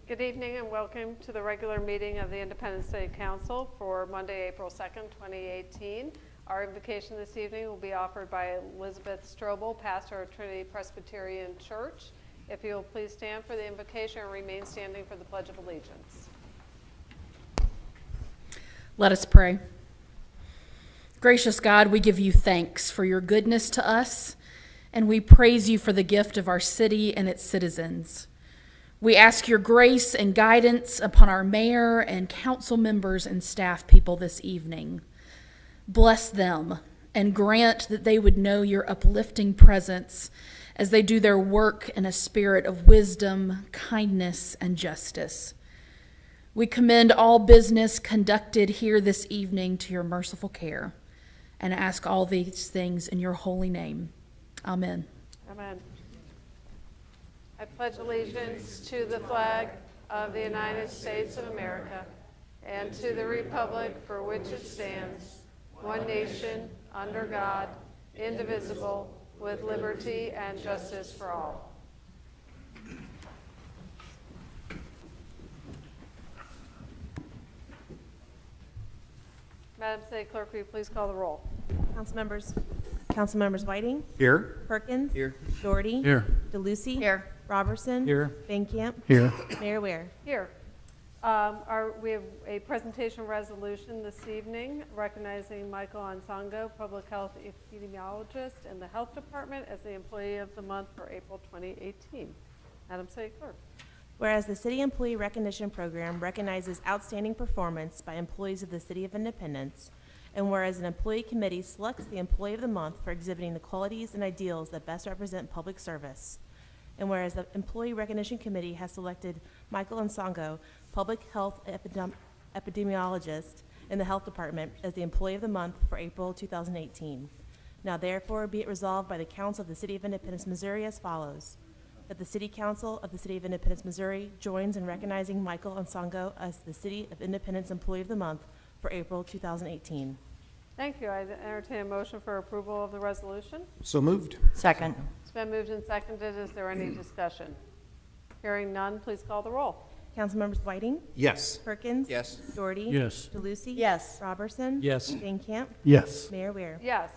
Good evening and welcome to the regular meeting of the Independent Study Council for Monday, April 2nd, 2018. Our invocation this evening will be offered by Elizabeth Strobel, pastor of Trinity Presbyterian Church. If you will please stand for the invocation and remain standing for the Pledge of Allegiance. Let us pray. Gracious God, we give you thanks for your goodness to us, and we praise you for the gift of our city and its citizens. We ask your grace and guidance upon our mayor and council members and staff people this evening. Bless them and grant that they would know your uplifting presence as they do their work in a spirit of wisdom, kindness, and justice. We commend all business conducted here this evening to your merciful care and ask all these things in your holy name. Amen. Amen. I pledge allegiance to the flag of the United States of America and to the republic for which it stands, one nation, under God, indivisible, with liberty and justice for all. Madam City Clerk, will you please call the roll? Councilmembers Whiting. Here. Perkins. Here. Doherty. Here. DeLucy. Here. Robertson. Here. Van Camp. Here. Mayor Ware. Here. We have a presentation resolution this evening recognizing Michael Ansongo, Public Health Epidemiologist in the Health Department, as the Employee of the Month for April 2018. Madam City Clerk. Whereas the City Employee Recognition Program recognizes outstanding performance by employees of the City of Independence, and whereas an employee committee selects the Employee of the Month for exhibiting the qualities and ideals that best represent public service, and whereas the Employee Recognition Committee has selected Michael Ansongo, Public Health Epidemiologist in the Health Department, as the Employee of the Month for April 2018. Now therefore be it resolved by the Council of the City of Independence, Missouri as follows: that the City Council of the City of Independence, Missouri joins in recognizing Michael Ansongo as the City of Independence Employee of the Month for April 2018. Thank you. I entertain a motion for approval of the resolution. So moved. Second. It's been moved and seconded. Is there any discussion? Hearing none, please call the roll. Councilmembers Whiting. Yes. Perkins. Yes. Doherty. Yes. DeLucy. Yes. Robertson. Yes. Van Camp. Yes. Mayor Ware. Yes.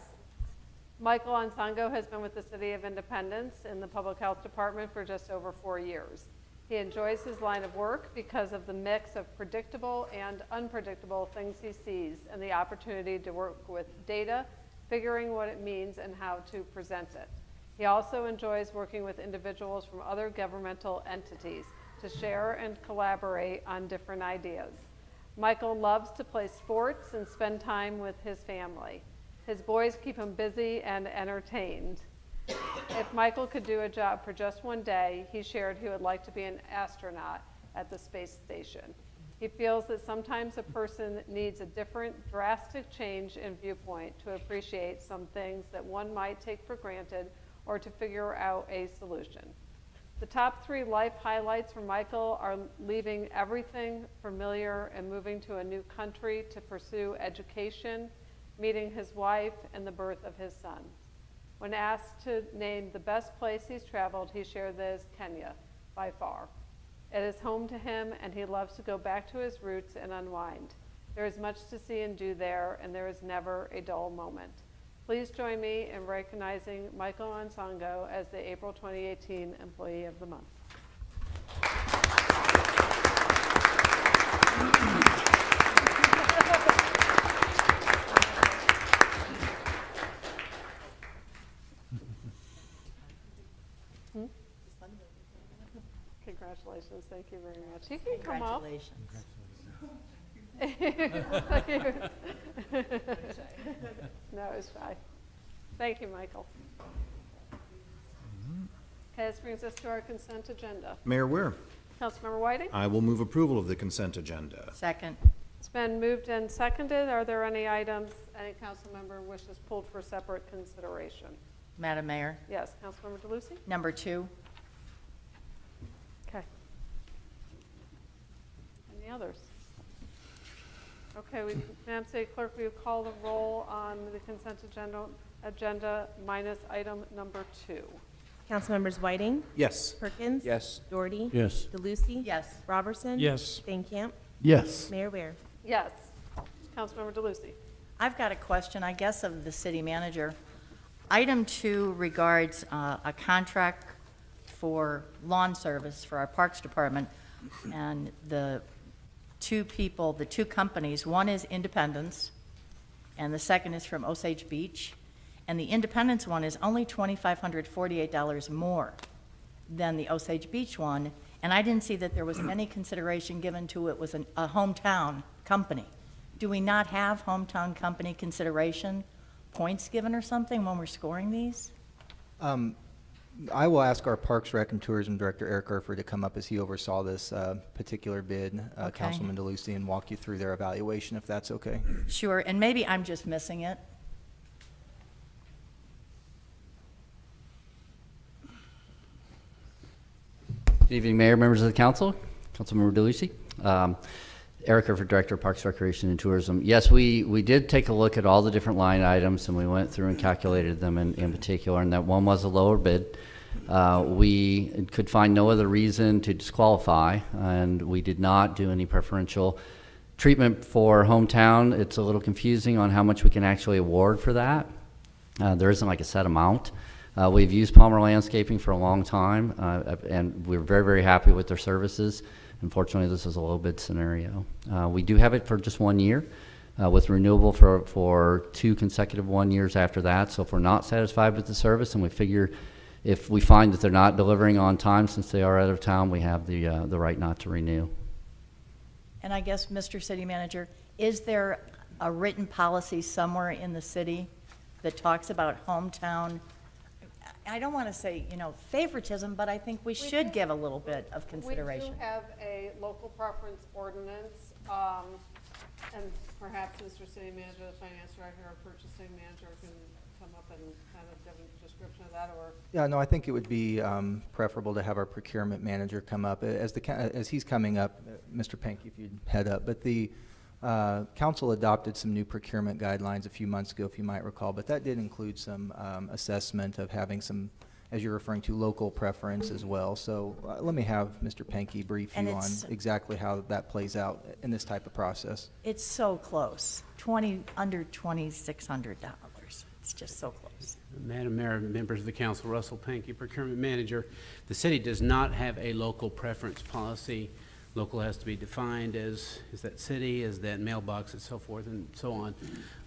Michael Ansongo has been with the City of Independence in the Public Health Department for just over 4 years. He enjoys his line of work because of the mix of predictable and unpredictable things he sees and the opportunity to work with data, figuring what it means and how to present it. He also enjoys working with individuals from other governmental entities to share and collaborate on different ideas. Michael loves to play sports and spend time with his family. His boys keep him busy and entertained. If Michael could do a job for just one day, he shared he would like to be an astronaut at the space station. He feels that sometimes a person needs a different, drastic change in viewpoint to appreciate some things that one might take for granted or to figure out a solution. The top 3 life highlights for Michael are leaving everything familiar and moving to a new country to pursue education, meeting his wife, and the birth of his son. When asked to name the best place he's traveled, he shared that is Kenya, by far. It is home to him, and he loves to go back to his roots and unwind. There is much to see and do there, and there is never a dull moment. Please join me in recognizing Michael Ansongo as the April 2018 Employee of the Month. Congratulations. Thank you very much. You can come up. No, it's fine. Thank you, Michael. Okay, this brings us to our consent agenda. Mayor Ware. Councilmember Whiting? I will move approval of the consent agenda. Second. It's been moved and seconded. Are there any items any council member wishes pulled for separate consideration? Madam Mayor, Yes, Councilmember DeLucy? number 2. Okay. Any others? Okay, Madam City Clerk, will you call the roll on the consent agenda minus item number 2? Councilmembers Whiting, Yes. Perkins. Yes. Doherty. Yes. DeLucy. Yes. Robertson. Yes. Stankamp. Yes. Mayor Ware. Yes. Councilmember DeLucy. I've got a question, I guess, of the city manager. Item 2 regards a contract for lawn service for our Parks Department, and the two companies, one is Independence, and the second is from Osage Beach, and the Independence one is only $2,548 more than the Osage Beach one, and I didn't see that there was any consideration given to it was a hometown company. Do we not have hometown company consideration, points given or something when we're scoring these? I will ask our Parks, Rec, and Tourism Director, Eric Erfer, to come up as he oversaw this particular bid, Okay. Councilman DeLucy, and walk you through their evaluation, if that's okay. Sure, and maybe I'm just missing it. Good evening, Mayor, members of the council, Councilmember DeLucy. Eric Erford, Director of Parks, Recreation, and Tourism. Yes, we did take a look at all the different line items, and we went through and calculated them in particular, and that one was a lower bid. We could find no other reason to disqualify, and we did not do any preferential treatment for hometown. It's a little confusing on how much we can actually award for that. There isn't like a set amount. We've used Palmer Landscaping for a long time, and we're very, very happy with their services. Unfortunately, this is a low bid scenario. We do have it for just 1 year, with renewable for 2 consecutive 1 years after that. So if we're not satisfied with the service, and we figure if we find that they're not delivering on time since they are out of town, we have the right not to renew. And I guess, Mr. City Manager, is there a written policy somewhere in the city that talks about hometown? I don't want to say, favoritism, but I think we should give a little bit of consideration. We do have a local preference ordinance, and perhaps Mr. City Manager, the Finance Director, or Purchasing Manager can come up and kind of give a description of that, or? Yeah, no, I think it would be preferable to have our procurement manager come up. As he's coming up, Mr. Penke, if you'd head up, but the council adopted some new procurement guidelines a few months ago, if you might recall, but that did include some assessment of having some, as you're referring to, local preference as well. So let me have Mr. Penke brief And you on it's- exactly how that plays out in this type of process. It's so close, under $2,600. It's just so close. Madam Mayor, members of the council, Russell Pankey, Procurement Manager. The city does not have a local preference policy. Local has to be defined as that city, as that mailbox, and so forth and so on.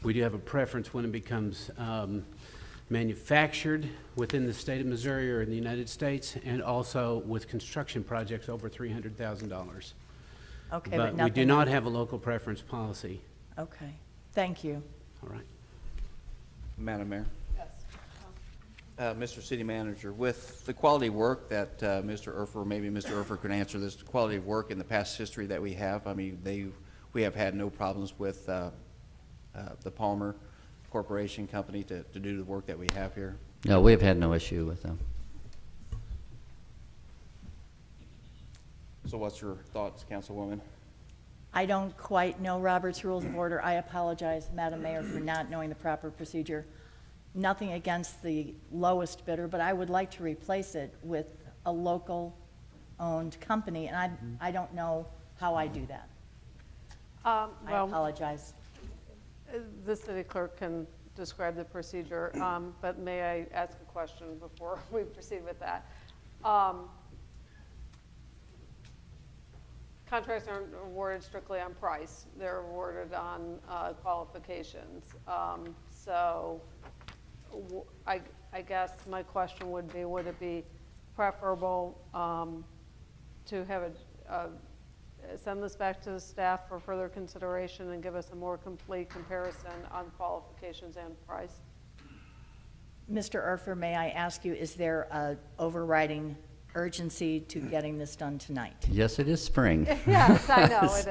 We do have a preference when it becomes manufactured within the state of Missouri or in the United States, and also with construction projects over $300,000. Okay, But but we do nothing. not have a local preference policy. Okay, thank you. All right. Madam Mayor, Yes. Mr. City Manager, with the quality of work that Mr. Erfer, or maybe Mr. Erfer could answer this, the quality of work in the past history that we have, I mean, we have had no problems with the Palmer Corporation Company to do the work that we have here. No, we have had no issue with them. So what's your thoughts, Councilwoman? I don't quite know Robert's Rules of Order. I apologize, Madam Mayor, for not knowing the proper procedure. Nothing against the lowest bidder, but I would like to replace it with a local-owned company, and I don't know how I do that. I Well, apologize. the city clerk can describe the procedure, but may I ask a question before we proceed with that? Contracts aren't awarded strictly on price. They're awarded on qualifications. So I guess my question would it be preferable to have send this back to the staff for further consideration and give us a more complete comparison on qualifications and price? Mr. Erfer, may I ask you, is there a overriding urgency to getting this done tonight? Yes, it is spring. Yes, I know it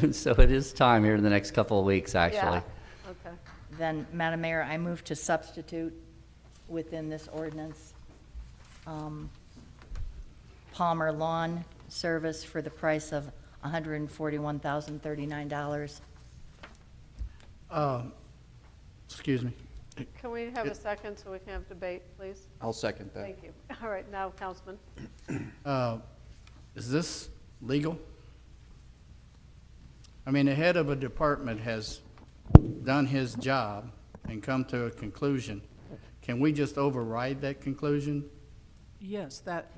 is. So it is time here in the next couple of weeks, actually. Yeah, okay. Then, Madam Mayor, I move to substitute within this ordinance Palmer Lawn Service for the price of $141,039. Excuse me. Can we have a second so we can have debate, please? I'll second that. Thank you. All right, now, Councilman. Is this legal? I mean, the head of a department has done his job and come to a conclusion. Can we just override that conclusion? Yes, that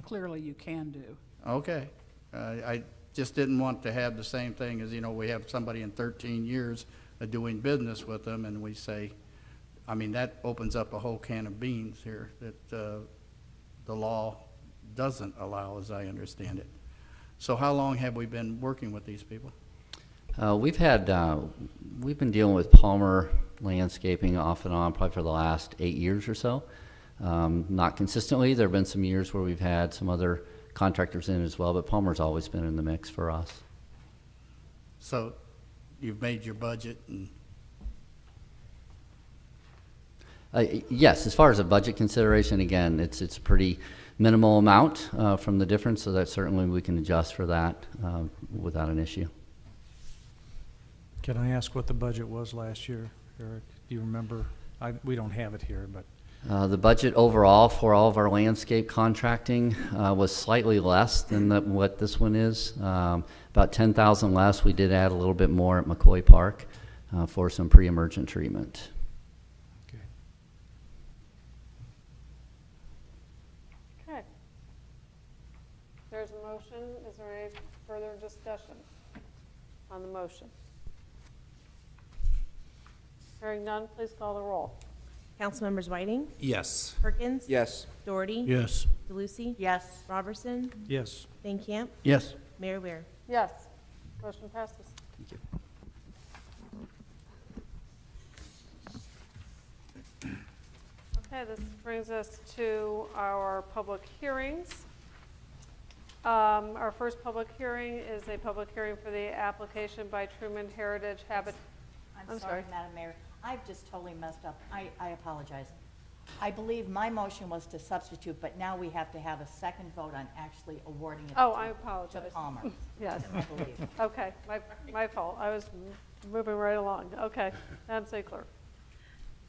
clearly you can do. Okay. I just didn't want to have the same thing as, we have somebody in 13 years of doing business with them, and we say, I mean, that opens up a whole can of beans here that the law doesn't allow, as I understand it. So how long have we been working with these people? We've been dealing with Palmer Landscaping off and on probably for the last 8 years or so. Not consistently. There have been some years where we've had some other contractors in as well, but Palmer's always been in the mix for us. So you've made your budget and Yes, as far as a budget consideration, again, it's a pretty minimal amount from the difference, so that certainly we can adjust for that without an issue. Can I ask what the budget was last year, Eric? Do you remember? We don't have it here, but. The budget overall for all of our landscape contracting was slightly less than what this one is. About 10,000 less. We did add a little bit more at McCoy Park for some pre-emergent treatment. Okay. Okay. There's a motion. Is there any further discussion on the motion? Hearing none, please call the roll. Councilmembers Whiting, Yes. Perkins, Yes. Doherty, Yes. DeLucy, Yes. Robertson, Yes. Van Camp, yes. Mayor Ware. Yes. Motion passes. Okay, this brings us to our public hearings. Our first public hearing is a public hearing for the application by Truman Heritage Habitat. I'm sorry, Madam Mayor. I've just totally messed up. I apologize. I believe my motion was to substitute, but now we have to have a second vote on actually awarding it Oh, I to apologize. Palmer, Yes. I believe. Okay, my fault. I was moving right along. Okay, Madam City Clerk.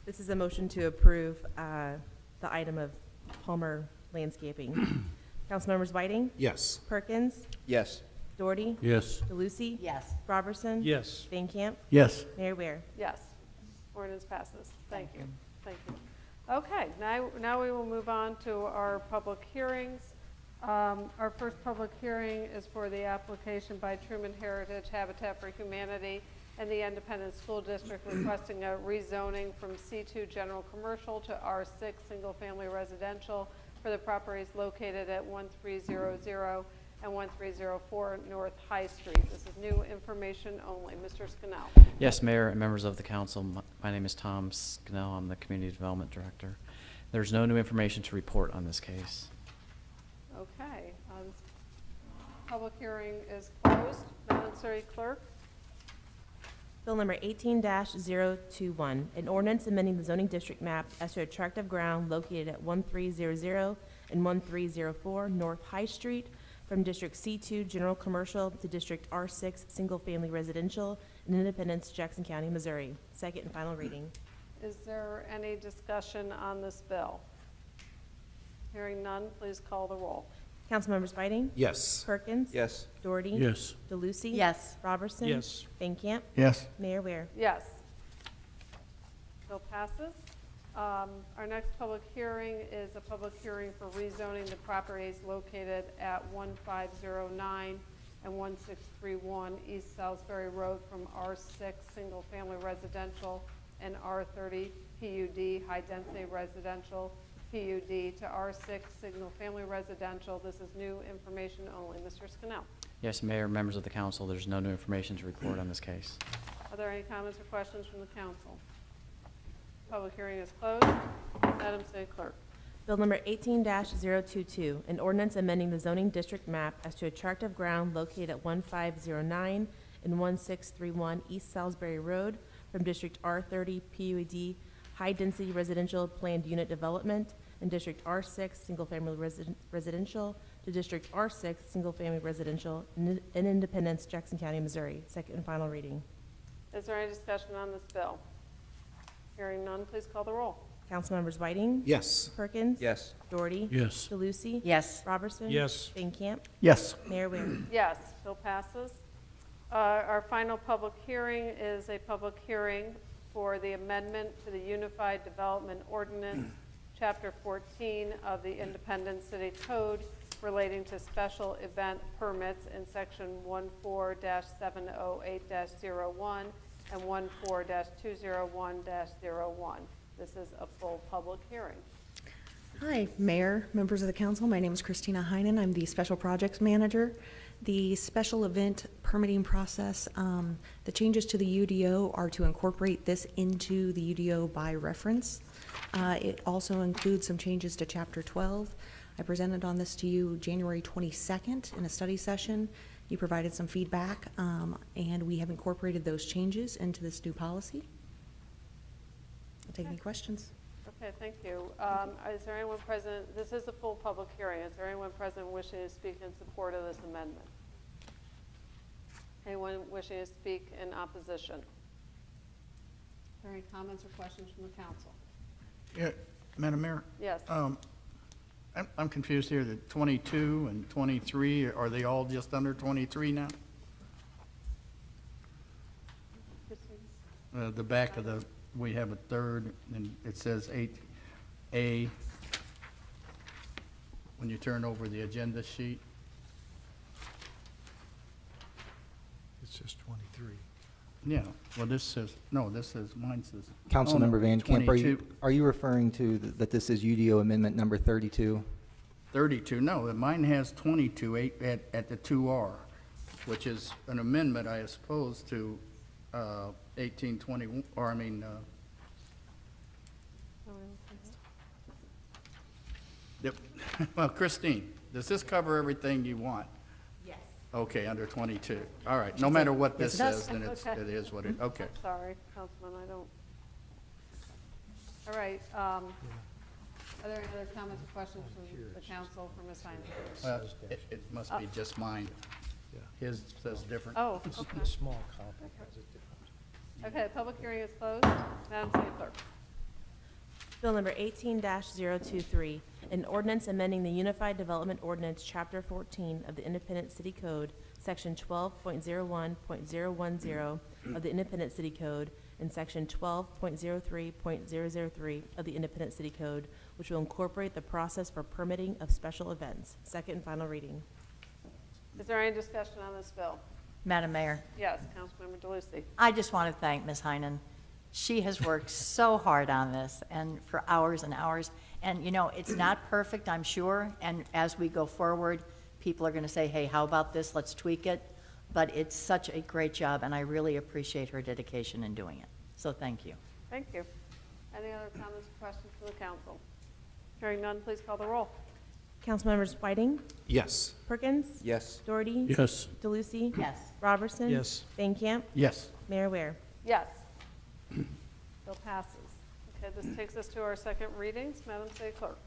This is a motion to approve the item of Palmer Landscaping. Councilmembers Whiting, Yes. Perkins, Yes. Doherty, Yes. DeLucy, Yes. Robertson, Yes. Van Camp, Yes. Mayor Ware. Yes. Ordinance passes. Thank you. Thank you. Okay, now we will move on to our public hearings. Our first public hearing is for the application by Truman Heritage Habitat for Humanity and the Independent School District requesting a rezoning from C2 General Commercial to R6 Single Family Residential for the properties located at 1300 and 1304 North High Street. This is new information only. Mr. Scannell. Yes, Mayor and members of the council, my name is Tom Scannell. I'm the Community Development Director. There's no new information to report on this case. Okay. Public hearing is closed. Madam City Clerk. Bill number 18-021, an ordinance amending the zoning district map as to a tract of ground located at 1300 and 1304 North High Street from District C2 General Commercial to District R6 Single Family Residential in Independence, Jackson County, Missouri. Second and final reading. Is there any discussion on this bill? Hearing none, please call the roll. Councilmembers Whiting, Yes. Perkins, Yes. Doherty, Yes. DeLucy, Yes. Robertson, Yes. Van Camp, Yes. Mayor Ware. Yes. Bill passes. Our next public hearing is a public hearing for rezoning the properties located at 1509 and 1631 East Salisbury Road from R6 Single Family Residential and R30 PUD High Density Residential PUD to R6 Single Family Residential. This is new information only. Mr. Scannell. Yes, Mayor, members of the council, there's no new information to report on this case. Are there any comments or questions from the council? Public hearing is closed. Madam City Clerk. Bill number 18-022, an ordinance amending the zoning district map as to a tract of ground located at 1509 and 1631 East Salisbury Road from District R30 PUD High Density Residential Planned Unit Development and District R6 Single Family Residential to District R6 Single Family Residential in Independence, Jackson County, Missouri. Second and final reading. Is there any discussion on this bill? Hearing none, please call the roll. Councilmembers Whiting? Yes. Perkins? Yes. Doherty? Yes. DeLucy? Yes. Robertson? Yes. Van Camp? Yes. Mayor Ware? Yes, bill passes. Our final public hearing is a public hearing for the amendment to the Unified Development Ordinance, Chapter 14 of the Independent City Code relating to special event permits in Section 14-708-01 and 14-201-01. This is a full public hearing. Hi, Mayor, members of the council. My name is Christina Heinen. I'm the Special Projects Manager. The special event permitting process, the changes to the UDO are to incorporate this into the UDO by reference. It also includes some changes to Chapter 12. I presented on this to you January 22nd in a study session. You provided some feedback, and we have incorporated those changes into this new policy. I'll take any questions. Okay, thank you. Is there anyone present, this is a full public hearing, is there anyone present wishing to speak in support of this amendment? Anyone wishing to speak in opposition? Are there any comments or questions from the council? Yeah, Madam Mayor? Yes. I'm confused here, the 22 and 23, are they all just under 23 now? The back of the, we have a third, and it says 8A when you turn over the agenda sheet. It's just 23. Yeah, well, this says, no, this says, mine says. Councilmember Van Camp, 22. are you referring to that this is UDO amendment number 32? 32, no, mine has 22 at the 2R, which is an amendment, I suppose, to 1821, or I mean, yep. Well, Christine, does this cover everything you want? Yes. Okay, under 22. All right, no matter what this Yes, it does. says, then Okay. it is what it, okay. Sorry, Councilman, I don't. All right, are there any other comments or questions from the council for Ms. Heinen? It must be just mine. His says different. Oh, This is okay. the small copy has it different. Okay, public hearing is closed. Madam City Clerk. Bill number 18-023, an ordinance amending the Unified Development Ordinance, Chapter 14 of the Independent City Code, Section 12.01.010 of the Independent City Code, and Section 12.03.003 of the Independent City Code, which will incorporate the process for permitting of special events. Second and final reading. Is there any discussion on this bill? Madam Mayor, Yes, Councilmember DeLucy. I just want to thank Ms. Heinen. She has worked so hard on this and for hours and hours. And, you know, it's not perfect, I'm sure. And as we go forward, people are going to say, hey, how about this? Let's tweak it. But it's such a great job, and I really appreciate her dedication in doing it. So thank you. Thank you. Any other comments or questions from the council? Hearing none, please call the roll. Councilmembers Whiting? Yes. Perkins? Yes. Doherty? Yes. DeLucy? Yes. Robertson? Yes. Van Camp? Yes. Mayor Ware? Yes. Bill passes. Okay, this takes us to our second readings. Madam City Clerk.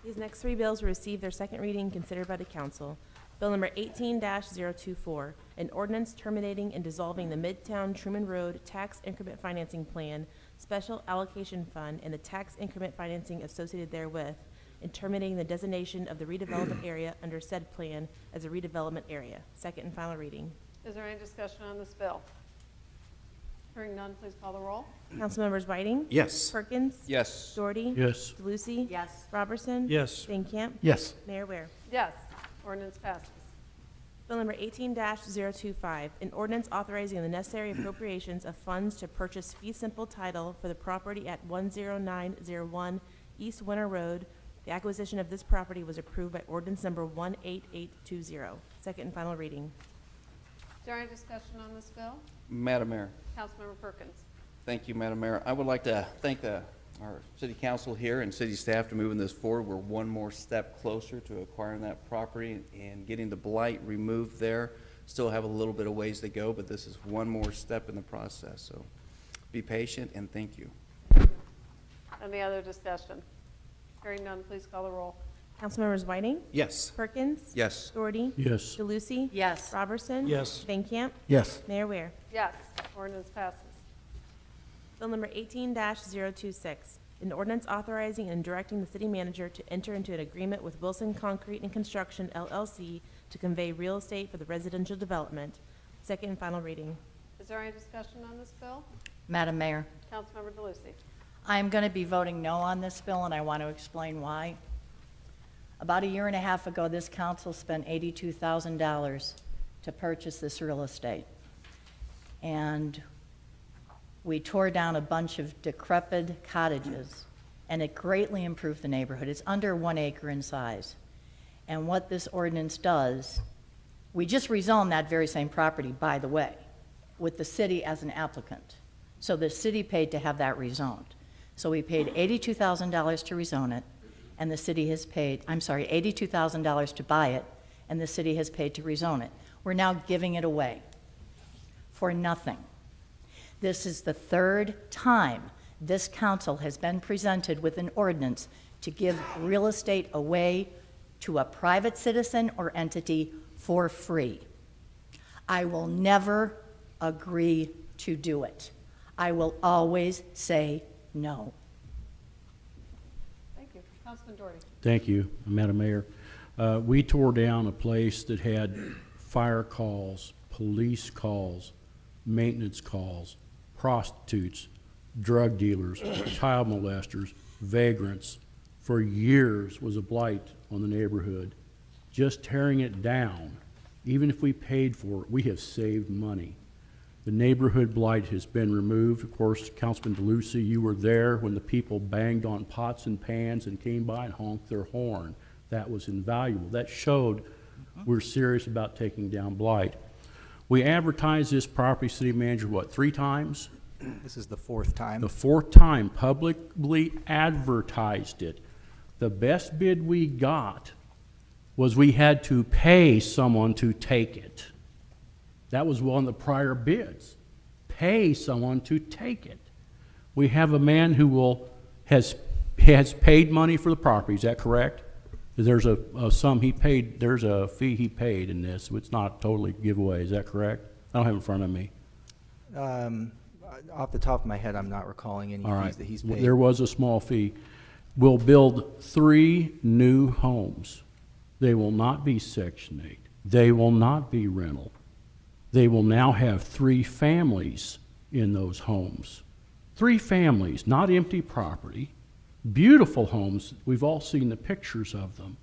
These next three bills will receive their second reading and considered by the council. Bill number 18-024, an ordinance terminating and dissolving the Midtown Truman Road Tax Increment Financing Plan, Special Allocation Fund, and the tax increment financing associated therewith, and terminating the designation of the redevelopment area under said plan as a redevelopment area. Second and final reading. Is there any discussion on this bill? Hearing none, please call the roll. Councilmembers Whiting? Yes. Perkins? Yes. Doherty? Yes. DeLucy? Yes. Robertson? Yes. Van Camp? Yes. Mayor Ware? Yes. Ordinance passes. Bill number 18-025, an ordinance authorizing the necessary appropriations of funds to purchase fee simple title for the property at 10901 East Winter Road. The acquisition of this property was approved by ordinance number 18820. Second and final reading. Is there any discussion on this bill? Madam Mayor. Councilmember Perkins. Thank you, Madam Mayor. I would like to thank our city council here and city staff for moving this forward. We're one more step closer to acquiring that property and getting the blight removed there. Still have a little bit of ways to go, but this is one more step in the process. So be patient and thank you. Any other discussion? Hearing none, please call the roll. Councilmembers Whiting? Yes. Perkins? Yes. Doherty? Yes. DeLucy? Yes. Robertson? Yes. Van Camp? Yes. Mayor Ware? Yes. Ordinance passes. Bill number 18-026, an ordinance authorizing and directing the city manager to enter into an agreement with Wilson Concrete and Construction LLC to convey real estate for the residential development. Second and final reading. Is there any discussion on this bill? Madam Mayor, Councilmember DeLucy. I am going to be voting no on this bill, and I want to explain why. About a year and a half ago, this council spent $82,000 to purchase this real estate. And we tore down a bunch of decrepit cottages, and it greatly improved the neighborhood. It's under 1 acre in size. And what this ordinance does, we just rezoned that very same property, by the way, with the city as an applicant. So the city paid to have that rezoned. So we paid $82,000 to rezone it, and the city has paid, $82,000 to buy it, and the city has paid to rezone it. We're now giving it away for nothing. This is the third time this council has been presented with an ordinance to give real estate away to a private citizen or entity for free. I will never agree to do it. I will always say no. Thank you. Councilman Doherty. Thank you, Madam Mayor. We tore down a place that had fire calls, police calls, maintenance calls, prostitutes, drug dealers, child molesters, vagrants. For years was a blight on the neighborhood. Just tearing it down, even if we paid for it, we have saved money. The neighborhood blight has been removed. Of course, Councilman DeLucy, you were there when the people banged on pots and pans and came by and honked their horn. That was invaluable. That showed we're serious about taking down blight. We advertised this property, city manager, what, 3 times? This is the 4th time. The 4th time, publicly advertised it. The best bid we got was we had to pay someone to take it. That was one of the prior bids. Pay someone to take it. We have a man who has paid money for the property. Is that correct? There's a sum he paid. There's a fee he paid in this. So it's not totally giveaway. Is that correct? I don't have it in front of me. Off the top of my head, I'm not recalling any fees that he's paid. There was a small fee. We'll build 3 new homes. They will not be Section 8. They will not be rental. They will now have 3 families in those homes. 3 families, not empty property. Beautiful homes. We've all seen the pictures of them.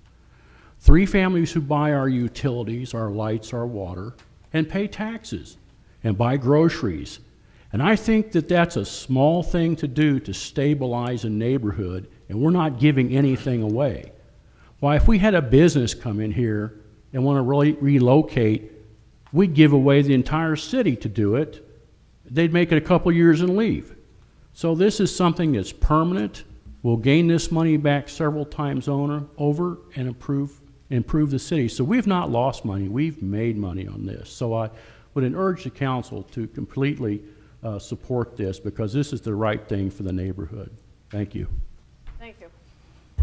3 families who buy our utilities, our lights, our water, and pay taxes and buy groceries. And I think that that's a small thing to do to stabilize a neighborhood, and we're not giving anything away. Why, if we had a business come in here and want to relocate, we'd give away the entire city to do it. They'd make it a couple years and leave. So this is something that's permanent. We'll gain this money back several times over and improve the city. So we've not lost money. We've made money on this. So I would urge the council to completely support this, because this is the right thing for the neighborhood. Thank you. Thank you.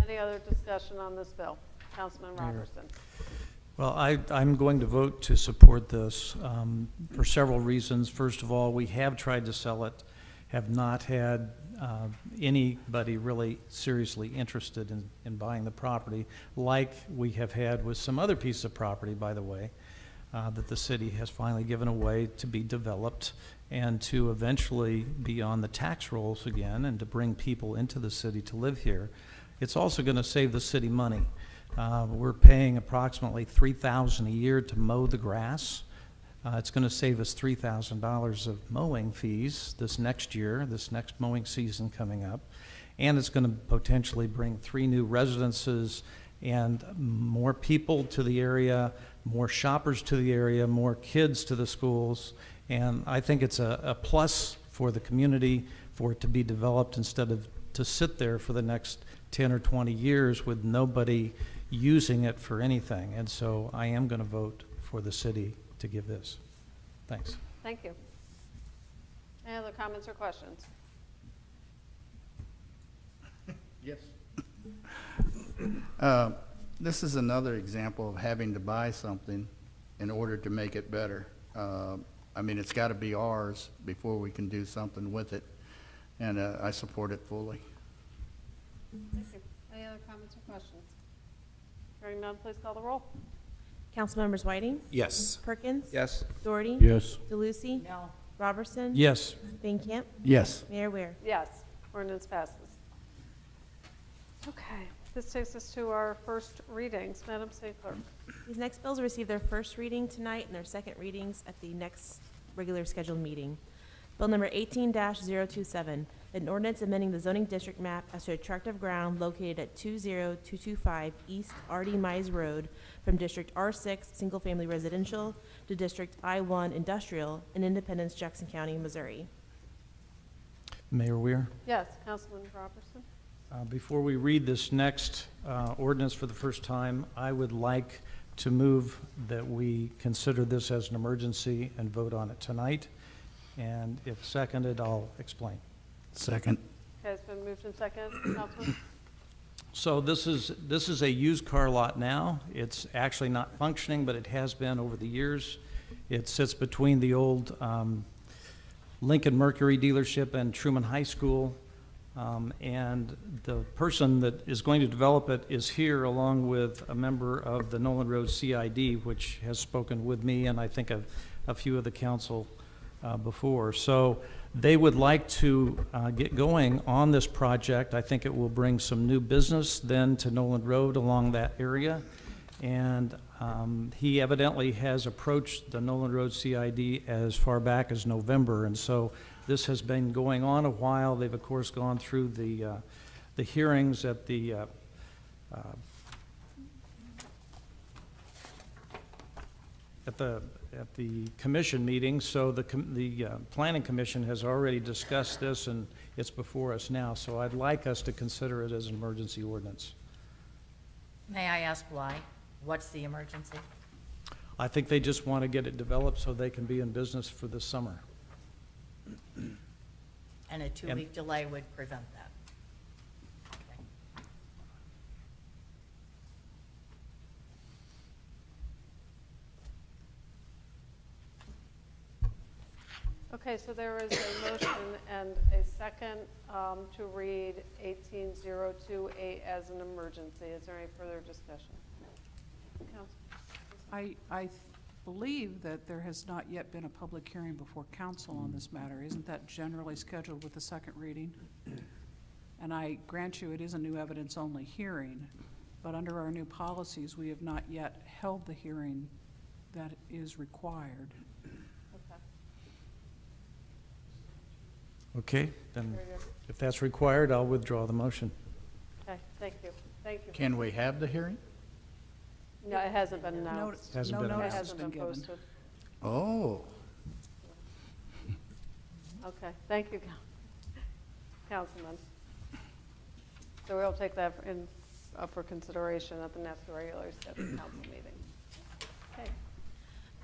Any other discussion on this bill? Councilman Robertson. Well, I'm going to vote to support this for several reasons. First of all, we have tried to sell it, have not had anybody really seriously interested in buying the property, like we have had with some other pieces of property, by the way, that the city has finally given away to be developed and to eventually be on the tax rolls again and to bring people into the city to live here. It's also going to save the city money. We're paying approximately $3,000 a year to mow the grass. It's going to save us $3,000 of mowing fees this next year, this next mowing season coming up. And it's going to potentially bring 3 new residences and more people to the area, more shoppers to the area, more kids to the schools. And I think it's a plus for the community for it to be developed instead of to sit there for the next 10 or 20 years with nobody using it for anything. And so I am going to vote for the city to give this. Thanks. Thank you. Any other comments or questions? Yes. This is another example of having to buy something in order to make it better. I mean, it's got to be ours before we can do something with it. and I support it fully. Thank you. Any other comments or questions? Hearing none, please call the roll. Councilmembers Whiting? Yes. Perkins? Yes. Doherty? Yes. DeLucy? No. Robertson? Yes. Van Camp? Yes. Mayor Ware? Yes, ordinance passes. Okay, this takes us to our first readings. Madam City Clerk. These next bills will receive their first reading tonight and their second readings at the next regular scheduled meeting. Bill number 18-027, an ordinance amending the zoning district map as to a tract of ground located at 20225 East R.D. Mize Road from District R6 Single Family Residential to District I-1 Industrial in Independence, Jackson County, Missouri. Mayor Weir? Yes, Councilman Robertson. Before we read this next ordinance for the first time, I would like to move that we consider this as an emergency and vote on it tonight. And if seconded, I'll explain. Second. Okay, it's been moved and seconded. Councilman? So this is a used car lot now. It's actually not functioning, but it has been over the years. It sits between the old Lincoln Mercury dealership and Truman High School. And the person that is going to develop it is here along with a member of the Nolan Road CID, which has spoken with me and I think a few of the council before. So they would like to get going on this project. I think it will bring some new business then to Nolan Road along that area. And he evidently has approached the Nolan Road CID as far back as November. And so this has been going on a while. They've, of course, gone through the hearings at the commission meeting. So the planning commission has already discussed this, and it's before us now. So I'd like us to consider it as an emergency ordinance. May I ask why? What's the emergency? I think they just want to get it developed so they can be in business for the summer. And a two-week delay would prevent that. Okay, so there is a motion and a second to read 18028 as an emergency. Is there any further discussion? Council? I believe that there has not yet been a public hearing before council on this matter. Isn't that generally scheduled with the second reading? And I grant you, it is a new evidence-only hearing, but under our new policies, we have not yet held the hearing that is required. Okay, then Very good. if that's required, I'll withdraw the motion. Okay, thank you. Thank you. Can we have the hearing? No, it hasn't been announced. Hasn't No been It notice has hasn't been been given. posted. Oh. Okay, thank you, Councilman. So we'll take that up for consideration at the next regularly scheduled council meeting. Okay.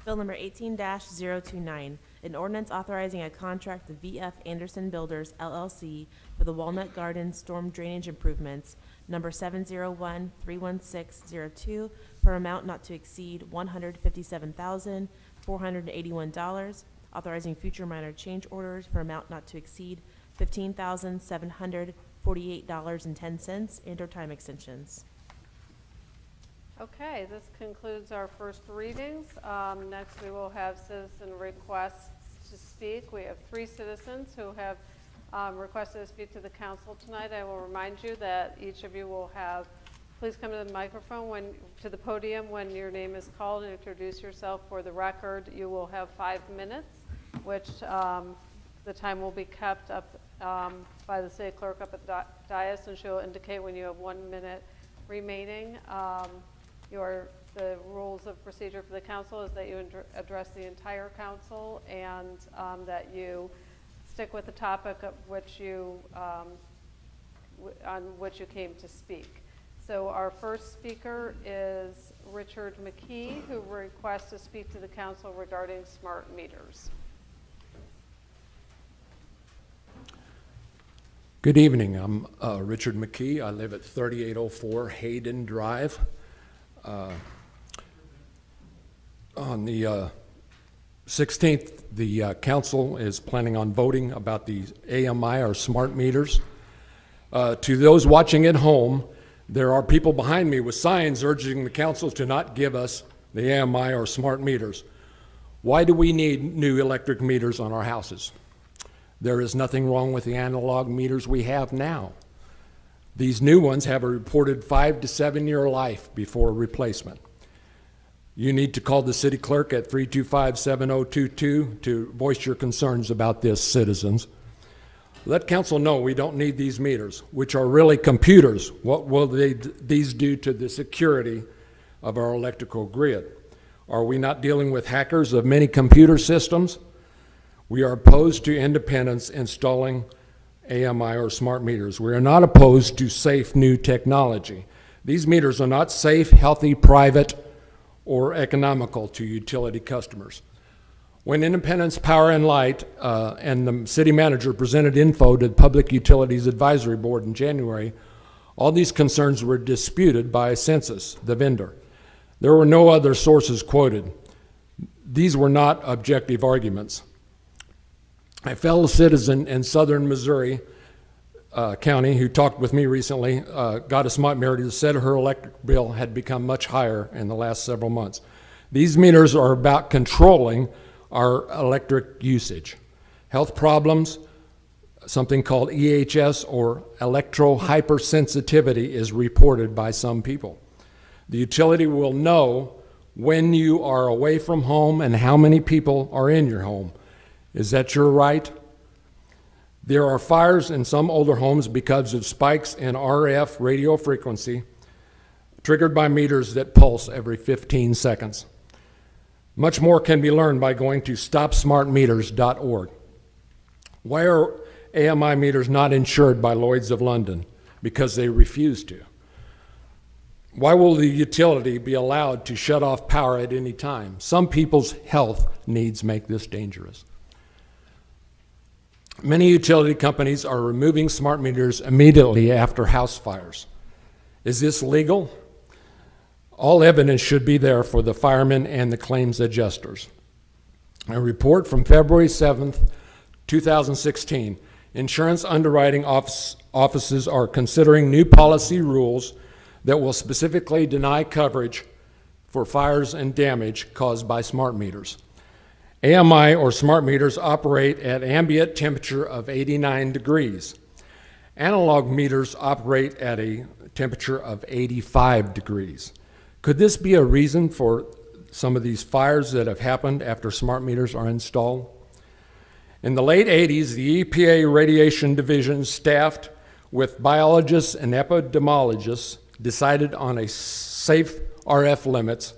Bill number 18-029, an ordinance authorizing a contract with VF Anderson Builders LLC for the Walnut Garden storm drainage improvements, number 701-31602, for amount not to exceed $157,481, authorizing future minor change orders for amount not to exceed $15,748.10, and/or time extensions. Okay, this concludes our first readings. Next, we will have citizen requests to speak. We have 3 citizens who have requested to speak to the council tonight. I will remind you that each of you will have, please come to the microphone to the podium when your name is called and introduce yourself for the record. You will have 5 minutes, which the time will be kept up by the city clerk up at the dais, and she'll indicate when you have 1 minute remaining. The rules of procedure for the council is that you address the entire council and that you stick with the topic of which you, on which you came to speak. So our first speaker is Richard McKee, who requests to speak to the council regarding smart meters. Good evening. I'm Richard McKee. I live at 3804 Hayden Drive. On the 16th the council is planning on voting about the AMI or smart meters. To those watching at home, there are people behind me with signs urging the council to not give us the AMI or smart meters. Why do we need new electric meters on our houses? There is nothing wrong with the analog meters we have now. These new ones have a reported 5 to 7 year life before replacement. You need to call the city clerk at 325-7022 to voice your concerns about this, citizens. Let council know we don't need these meters, which are really computers. What will these do to the security of our electrical grid? Are we not dealing with hackers of many computer systems? We are opposed to independents installing AMI or smart meters. We are not opposed to safe new technology. These meters are not safe, healthy, private, or economical to utility customers. When Independence Power and Light and the city manager presented info to the Public Utilities Advisory Board in January, all these concerns were disputed by Census, the vendor. There were no other sources quoted. These were not objective arguments. A fellow citizen in southern Missouri County who talked with me recently got a smart meter that said her electric bill had become much higher in the last several months. These meters are about controlling our electric usage. Health problems, something called EHS or electro-hypersensitivity is reported by some people. The utility will know when you are away from home and how many people are in your home. Is that your right? There are fires in some older homes because of spikes in RF radio frequency triggered by meters that pulse every 15 seconds. Much more can be learned by going to stopsmartmeters.org. Why are AMI meters not insured by Lloyd's of London? Because they refuse to. Why will the utility be allowed to shut off power at any time? Some people's health needs make this dangerous. Many utility companies are removing smart meters immediately after house fires. Is this legal? All evidence should be there for the firemen and the claims adjusters. A report from February 7th, 2016, insurance underwriting offices are considering new policy rules that will specifically deny coverage for fires and damage caused by smart meters. AMI or smart meters operate at ambient temperature of 89 degrees. Analog meters operate at a temperature of 85 degrees. Could this be a reason for some of these fires that have happened after smart meters are installed? In the late 80s, the EPA Radiation Division, staffed with biologists and epidemiologists, decided on a safe RF limits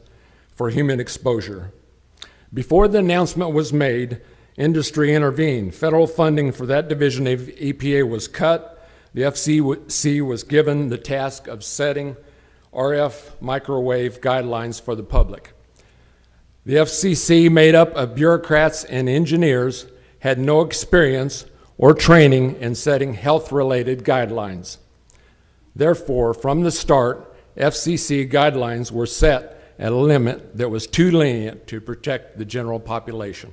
for human exposure. Before the announcement was made, industry intervened. Federal funding for that division of EPA was cut. The FCC was given the task of setting RF microwave guidelines for the public. The FCC, made up of bureaucrats and engineers, had no experience or training in setting health-related guidelines. Therefore, from the start, FCC guidelines were set at a limit that was too lenient to protect the general population.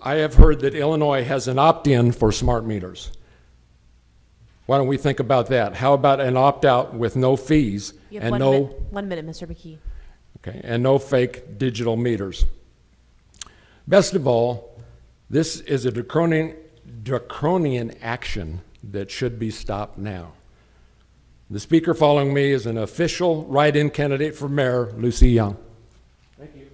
I have heard that Illinois has an opt-in for smart meters. Why don't we think about that? How about an opt-out with no fees You have and one minute, Mr. McKee. Okay, and no fake digital meters? Best of all, this is a draconian action that should be stopped now. The speaker following me is an official write-in candidate for mayor, Lucy Young. Thank you.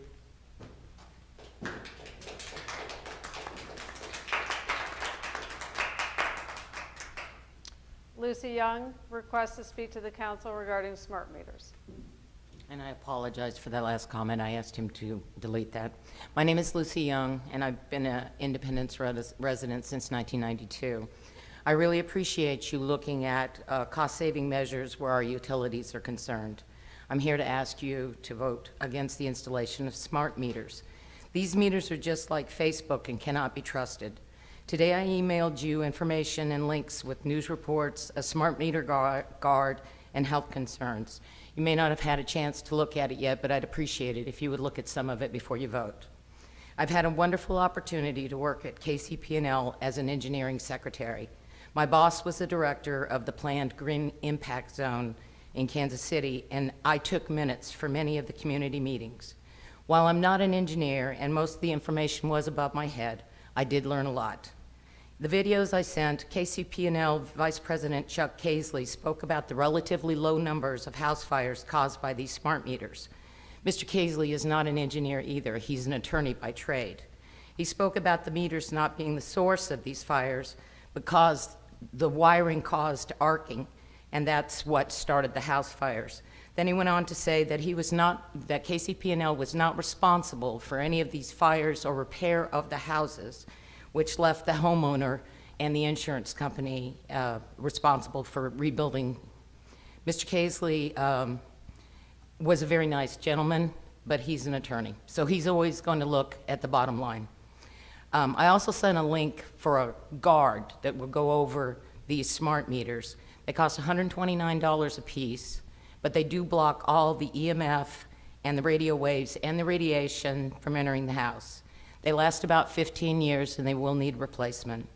Lucy Young requests to speak to the council regarding smart meters. And I apologize for that last comment. I asked him to delete that. My name is Lucy Young, and I've been an Independence resident since 1992. I really appreciate you looking at cost-saving measures where our utilities are concerned. I'm here to ask you to vote against the installation of smart meters. These meters are just like Facebook and cannot be trusted. Today I emailed you information and links with news reports, a smart meter guard, and health concerns. You may not have had a chance to look at it yet, but I'd appreciate it if you would look at some of it before you vote. I've had a wonderful opportunity to work at KCP&L as an engineering secretary. My boss was the director of the planned Green Impact Zone in Kansas City, and I took minutes for many of the community meetings. While I'm not an engineer and most of the information was above my head, I did learn a lot. The videos I sent, KCP&L Vice President Chuck Casely spoke about the relatively low numbers of house fires caused by these smart meters. Mr. Casely is not an engineer either. He's an attorney by trade. He spoke about the meters not being the source of these fires because the wiring caused arcing, and that's what started the house fires. Then he went on to say that that KCP&L was not responsible for any of these fires or repair of the houses, which left the homeowner and the insurance company responsible for rebuilding. Mr. Casely was a very nice gentleman, but he's an attorney, so he's always going to look at the bottom line. I also sent a link for a guard that will go over these smart meters. They cost $129 a piece, but they do block all the EMF and the radio waves and the radiation from entering the house. They last about 15 years and they will need replacement.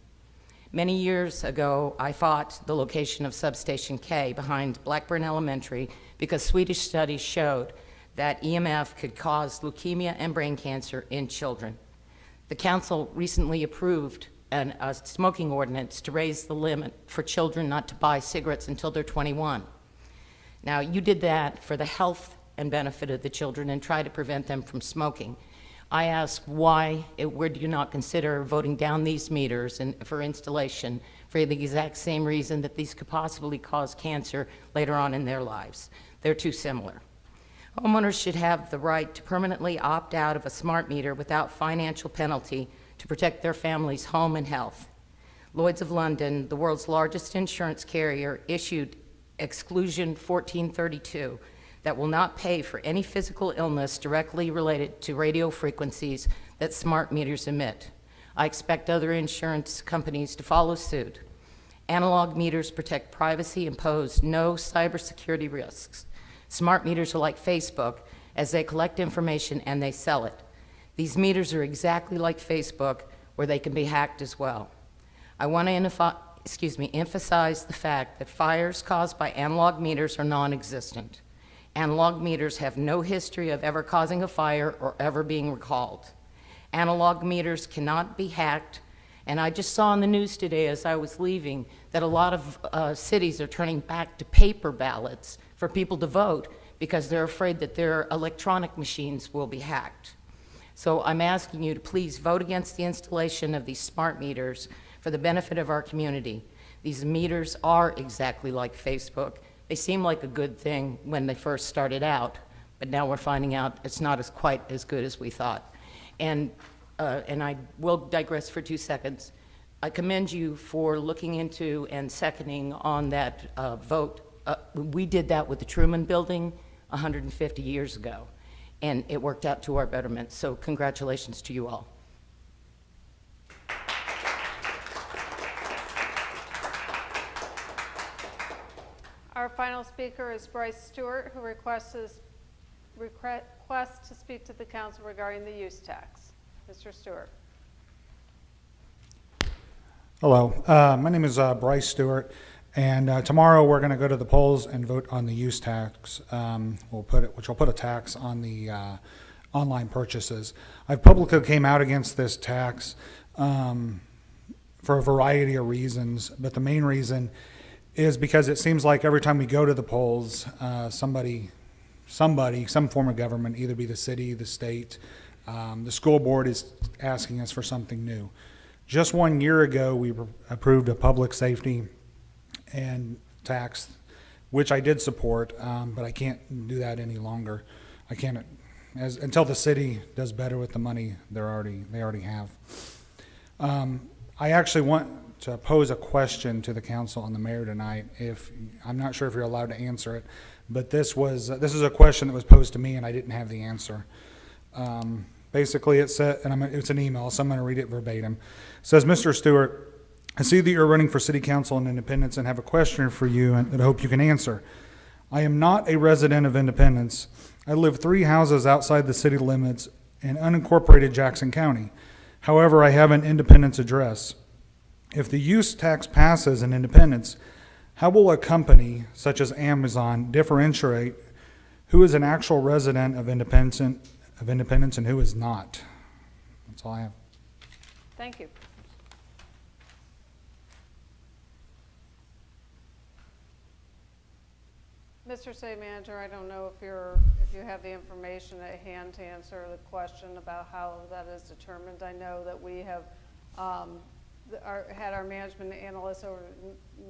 Many years ago, I fought the location of Substation K behind Blackburn Elementary because Swedish studies showed that EMF could cause leukemia and brain cancer in children. The council recently approved a smoking ordinance to raise the limit for children not to buy cigarettes until they're 21. Now, you did that for the health and benefit of the children and try to prevent them from smoking. I ask why would you not consider voting down these meters for installation for the exact same reason that these could possibly cause cancer later on in their lives? They're too similar. Homeowners should have the right to permanently opt out of a smart meter without financial penalty to protect their family's home and health. Lloyd's of London, the world's largest insurance carrier, issued Exclusion 1432 that will not pay for any physical illness directly related to radio frequencies that smart meters emit. I expect other insurance companies to follow suit. Analog meters protect privacy and pose no cybersecurity risks. Smart meters are like Facebook, as they collect information and they sell it. These meters are exactly like Facebook, where they can be hacked as well. I want to emphasize the fact that fires caused by analog meters are non-existent. Analog meters have no history of ever causing a fire or ever being recalled. Analog meters cannot be hacked, and I just saw on the news today as I was leaving that a lot of cities are turning back to paper ballots for people to vote because they're afraid that their electronic machines will be hacked. So I'm asking you to please vote against the installation of these smart meters for the benefit of our community. These meters are exactly like Facebook. They seem like a good thing when they first started out, but now we're finding out it's not quite as good as we thought. And I will digress for 2 seconds. I commend you for looking into and seconding on that vote. We did that with the Truman Building 150 years ago, and it worked out to our betterment. So congratulations to you all. Our final speaker is Bryce Stewart, who requests to speak to the council regarding the use tax. Mr. Stewart. Hello, my name is Bryce Stewart, and tomorrow we're going to go to the polls and vote on the use tax. Which will put a tax on the online purchases. Publica came out against this tax for a variety of reasons, but the main reason is because it seems like every time we go to the polls, some form of government, either be the city, the state, the school board, is asking us for something new. Just 1 year ago, we approved a public safety and tax, which I did support, but I can't do that any longer. I can't, until the city does better with the money they already have. I actually want to pose a question to the council and the mayor tonight. I'm not sure if you're allowed to answer it, but this is a question that was posed to me and I didn't have the answer. Basically, it said, and it's an email, so I'm going to read it verbatim. It says, Mr. Stewart, I see that you're running for city council in Independence and have a question for you and I hope you can answer. I am not a resident of Independence. I live 3 houses outside the city limits in unincorporated Jackson County. However, I have an Independence address. If the use tax passes in Independence, how will a company such as Amazon differentiate who is an actual resident of Independence and who is not? That's all I have. Thank you. Mr. City Manager, I don't know if you have the information at hand to answer the question about how that is determined. I know that we have had our management analysts over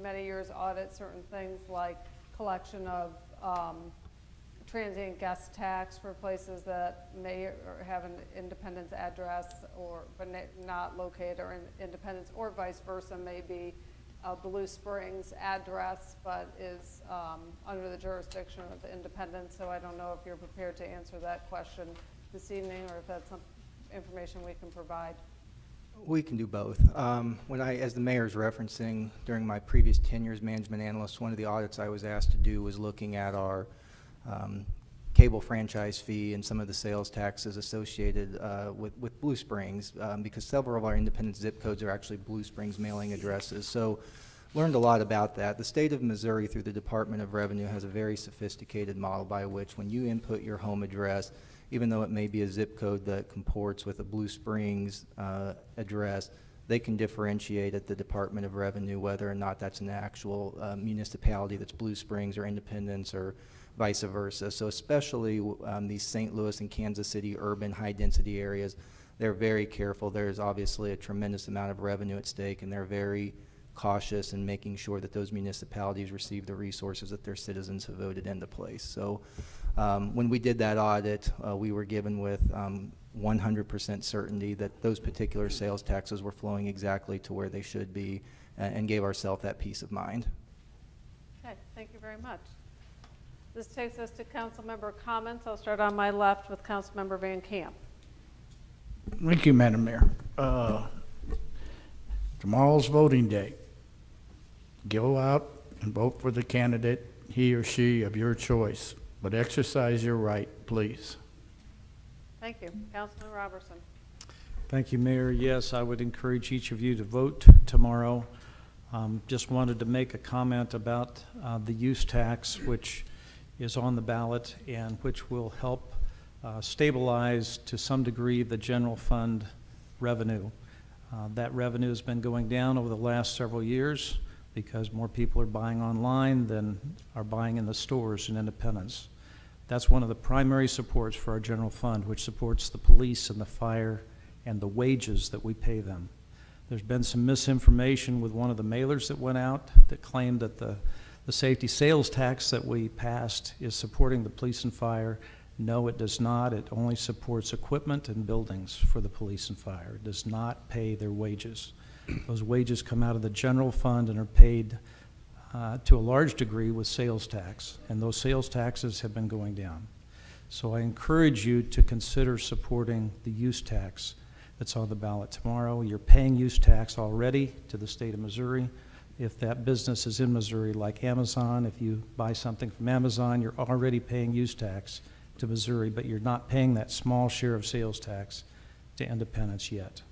many years audit certain things like collection of transient guest tax for places that may have an Independence address but not located or in Independence, or vice versa, maybe a Blue Springs address but is under the jurisdiction of the Independence. So I don't know if you're prepared to answer that question this evening, or if that's some information we can provide. We can do both. As the mayor's referencing, during my previous tenure as management analyst, one of the audits I was asked to do was looking at our cable franchise fee and some of the sales taxes associated with Blue Springs, because several of our Independent zip codes are actually Blue Springs mailing addresses. So learned a lot about that. The state of Missouri, through the Department of Revenue, has a very sophisticated model by which when you input your home address, even though it may be a zip code that comports with a Blue Springs address, they can differentiate at the Department of Revenue whether or not that's an actual municipality that's Blue Springs or Independence or vice versa. So especially these St. Louis and Kansas City urban high-density areas, they're very careful. There's obviously a tremendous amount of revenue at stake, and they're very cautious in making sure that those municipalities receive the resources that their citizens have voted into place. So when we did that audit, we were given with 100% certainty that those particular sales taxes were flowing exactly to where they should be, and gave ourselves that peace of mind. Okay, thank you very much. This takes us to council member comments. I'll start on my left with Council Member Van Camp. Thank you, Madam Mayor. Tomorrow's voting day. Go out and vote for the candidate, he or she of your choice, but exercise your right, please. Thank you. Councilman Robertson. Thank you, Mayor. Yes, I would encourage each of you to vote tomorrow. Just wanted to make a comment about the use tax, which is on the ballot and which will help stabilize to some degree the general fund revenue. That revenue has been going down over the last several years because more people are buying online than are buying in the stores in Independence. That's one of the primary supports for our general fund, which supports the police and the fire and the wages that we pay them. There's been some misinformation with one of the mailers that went out that claimed that the safety sales tax that we passed is supporting the police and fire. No, it does not. It only supports equipment and buildings for the police and fire. It does not pay their wages. Those wages come out of the general fund and are paid to a large degree with sales tax, and those sales taxes have been going down. So I encourage you to consider supporting the use tax that's on the ballot tomorrow. You're paying use tax already to the state of Missouri. If that business is in Missouri, like Amazon, if you buy something from Amazon, you're already paying use tax to Missouri, but you're not paying that small share of sales tax to Independence yet.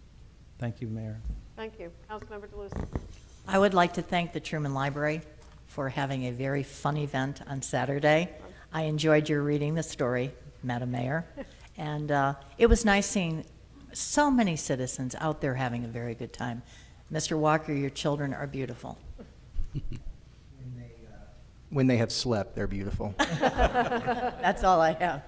Thank you, Mayor. Thank you. Councilmember DeLucy. I would like to thank the Truman Library for having a very fun event on Saturday. I enjoyed your reading the story, Madam Mayor, and it was nice seeing so many citizens out there having a very good time. Mr. Walker, your children are beautiful. When they have slept, they're beautiful. That's all I have.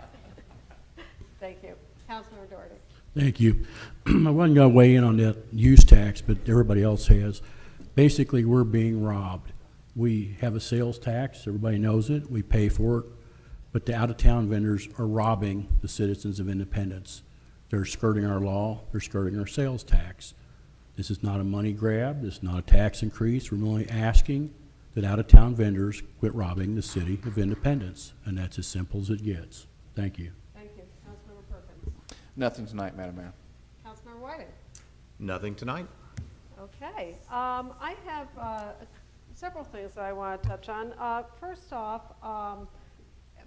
Thank you. Councilmember Doherty. Thank you. I wasn't going to weigh in on that use tax, but everybody else has. Basically, we're being robbed. We have a sales tax. Everybody knows it. We pay for it. But the out-of-town vendors are robbing the citizens of Independence. They're skirting our law. They're skirting our sales tax. This is not a money grab. This is not a tax increase. We're only asking that out-of-town vendors quit robbing the city of Independence, and that's as simple as it gets. Thank you. Thank you. Councilmember Perkins. Nothing tonight, Madam Mayor. Councilmember Whiting. Nothing tonight. Okay. I have several things that I want to touch on. First off,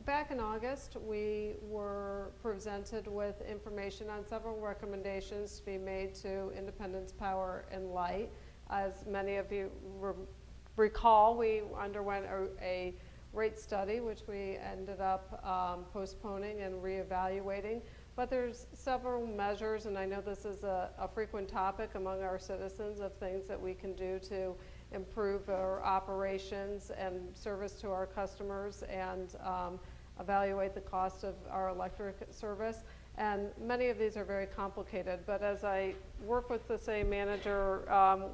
back in August, we were presented with information on several recommendations to be made to Independence Power and Light. As many of you recall, we underwent a rate study, which we ended up postponing and reevaluating. But there's several measures, and I know this is a frequent topic among our citizens, of things that we can do to improve our operations and service to our customers and evaluate the cost of our electric service. And many of these are very complicated, but as I work with the city manager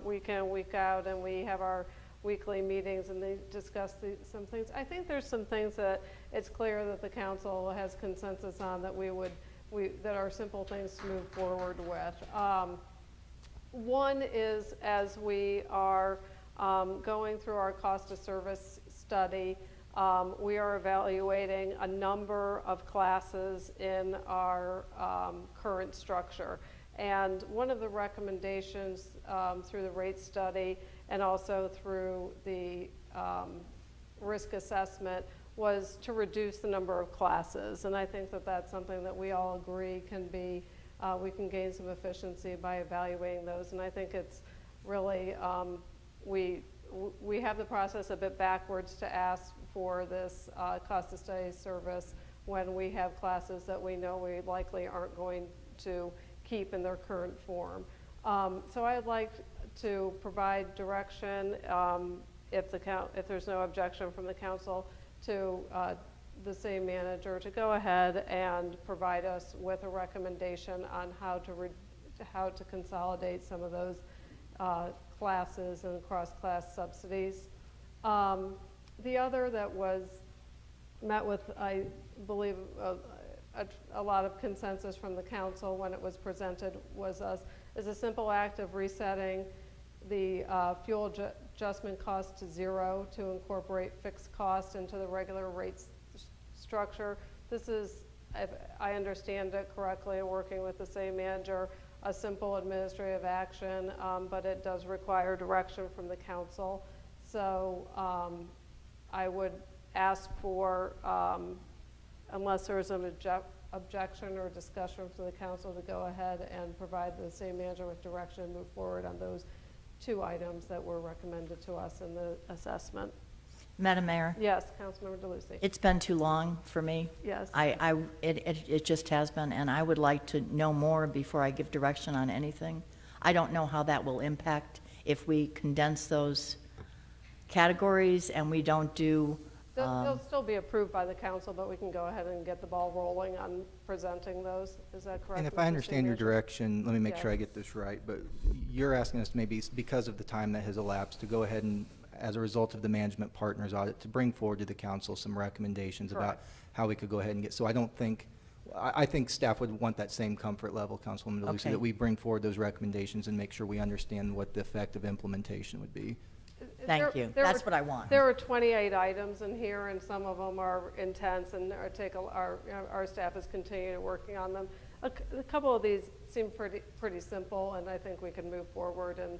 week in, week out, and we have our weekly meetings and they discuss some things, I think there's some things that it's clear that the council has consensus on that that are simple things to move forward with. One is, as we are going through our cost of service study, we are evaluating a number of classes in our current structure. And one of the recommendations through the rate study and also through the risk assessment was to reduce the number of classes. And I think that that's something that we all agree can be, we can gain some efficiency by evaluating those. And I think it's really, we have the process a bit backwards to ask for this cost of study service when we have classes that we know we likely aren't going to keep in their current form. So I'd like to provide direction, if there's no objection from the council, to the city manager to go ahead and provide us with a recommendation on how to consolidate some of those classes and cross-class subsidies. The other that was met with, I believe, a lot of consensus from the council when it was presented is a simple act of resetting the fuel adjustment cost to zero to incorporate fixed cost into the regular rates structure. This is, if I understand it correctly and working with the city manager, a simple administrative action, but it does require direction from the council. So I would ask for, unless there's an objection or discussion from the council, to go ahead and provide the city manager with direction and move forward on those two items that were recommended to us in the assessment. Madam Mayor? Yes, Councilmember DeLucy. It's been too long for me. Yes. It just has been, and I would like to know more before I give direction on anything. I don't know how that will impact if we condense those categories and we don't do. They'll still be approved by the council, but we can go ahead and get the ball rolling on presenting those. Is that correct? And if I understand your Manager? direction, let me make sure I Yes. get this right, but you're asking us maybe because of the time that has elapsed to go ahead and, as a result of the management partners audit, to bring forward to the council some recommendations about Correct. how we could go ahead and get, so I don't think, I think staff would want that same comfort level, Councilwoman DeLucy, Okay. that we bring forward those recommendations and make sure we understand what the effect of implementation would be. Thank you. That's what I want. There were 28 items in here, and some of them are intense, and our staff is continuing working on them. A couple of these seem pretty simple, and I think we can move forward and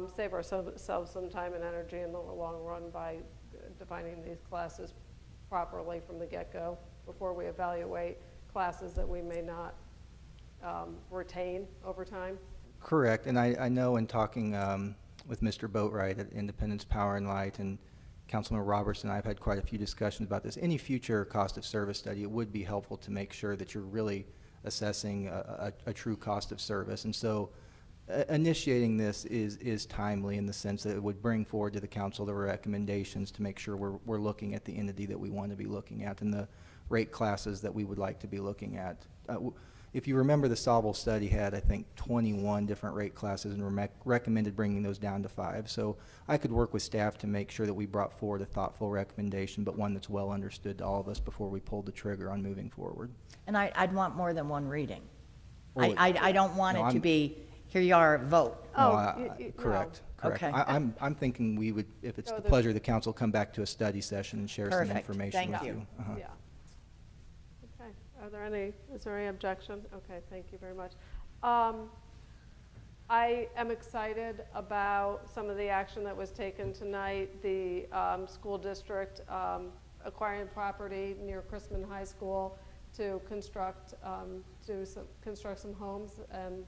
save ourselves some time and energy in the long run by defining these classes properly from the get-go before we evaluate classes that we may not retain over time. Correct, and I know in talking with Mr. Boatwright at Independence Power and Light and Councilmember Roberts and I have had quite a few discussions about this. Any future cost of service study, it would be helpful to make sure that you're really assessing a true cost of service. And so initiating this is timely in the sense that it would bring forward to the council the recommendations to make sure we're looking at the entity that we want to be looking at and the rate classes that we would like to be looking at. If you remember, the Sobel study had, I think, 21 different rate classes and recommended bringing those down to 5. So I could work with staff to make sure that we brought forward a thoughtful recommendation, but one that's well understood to all of us before we pulled the trigger on moving forward. And I'd want more than one reading. Well, I don't want no, it to I'm- be, here you are, vote. Correct. Correct. Okay. I'm thinking we would, if it's So the there's- pleasure of the council, come back to a study session and share some Perfect. information Thank with you. you. Uh-huh. Yeah. Okay. Is there any objection? Okay, thank you very much. I am excited about some of the action that was taken tonight. The school district acquiring property near Chrisman High School to construct some homes and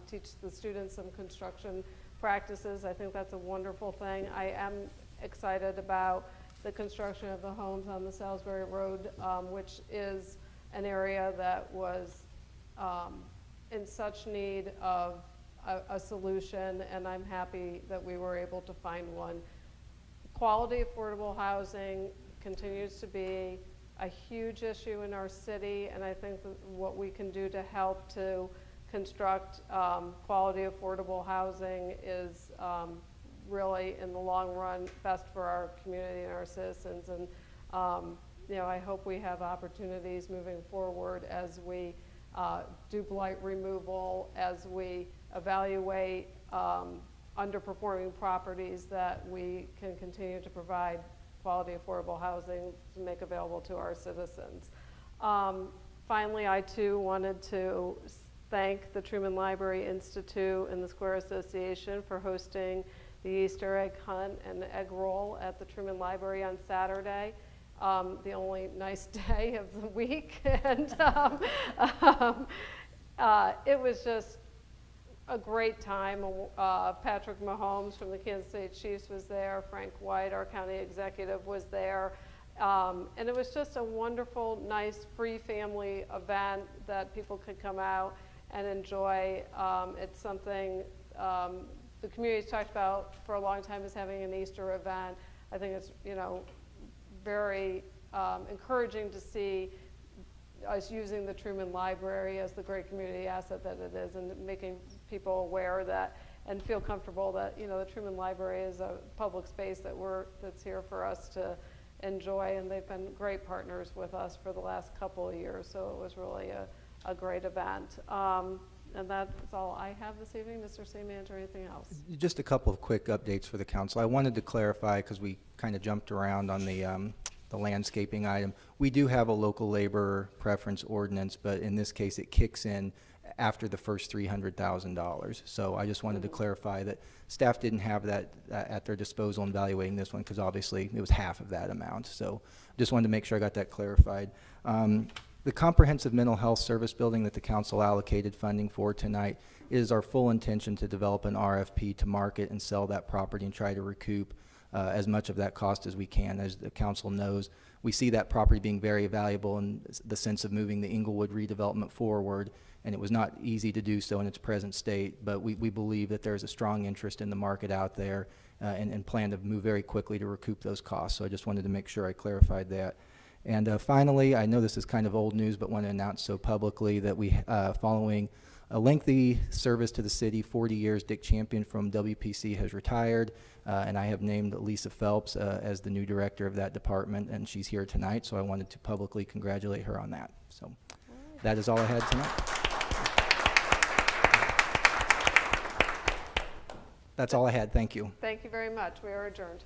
teach the students some construction practices. I think that's a wonderful thing. I am excited about the construction of the homes on the Salisbury Road, which is an area that was in such need of a solution, and I'm happy that we were able to find one. Quality, affordable housing continues to be a huge issue in our city, and I think that what we can do to help to construct quality, affordable housing is really, in the long run, best for our community and our citizens. And you know, I hope we have opportunities moving forward as we do blight removal, as we evaluate underperforming properties, that we can continue to provide quality, affordable housing to make available to our citizens. Finally, I too wanted to thank the Truman Library Institute and the Square Association for hosting the Easter egg hunt and egg roll at the Truman Library on Saturday, the only nice day of the week. And it was just a great time. Patrick Mahomes from the Kansas City Chiefs was there. Frank White, our county executive, was there. And it was just a wonderful, nice, free family event that people could come out and enjoy. It's something the community's talked about for a long time, is having an Easter event. I think it's, you know, very encouraging to see us using the Truman Library as the great community asset that it is, and making people aware that and feel comfortable that, you know, the Truman Library is a public space that's here for us to enjoy, and they've been great partners with us for the last couple of years, so it was really a great event. And that's all I have this evening. Mr. City Manager, anything else? Just a couple of quick updates for the council. I wanted to clarify, because we kind of jumped around on the landscaping item. We do have a local labor preference ordinance, but in this case it kicks in after the first $300,000. So I just wanted to clarify that staff didn't have that at their disposal in evaluating this one, because obviously it was half of that amount. So just wanted to make sure I got that clarified. The comprehensive mental health service building that the council allocated funding for tonight, is our full intention to develop an RFP to market and sell that property and try to recoup as much of that cost as we can. As the council knows, we see that property being very valuable in the sense of moving the Inglewood redevelopment forward, and it was not easy to do so in its present state, but we believe that there's a strong interest in the market out there, and plan to move very quickly to recoup those costs. So I just wanted to make sure I clarified that. And finally, I know this is kind of old news, but want to announce so publicly that we, following a lengthy service to the city, 40 years, Dick Champion from WPC has retired, and I have named Lisa Phelps as the new director of that department, and she's here tonight, so I wanted to publicly congratulate her on that. So that is all I had tonight. That's all I had. Thank you. Thank you very much. We are adjourned.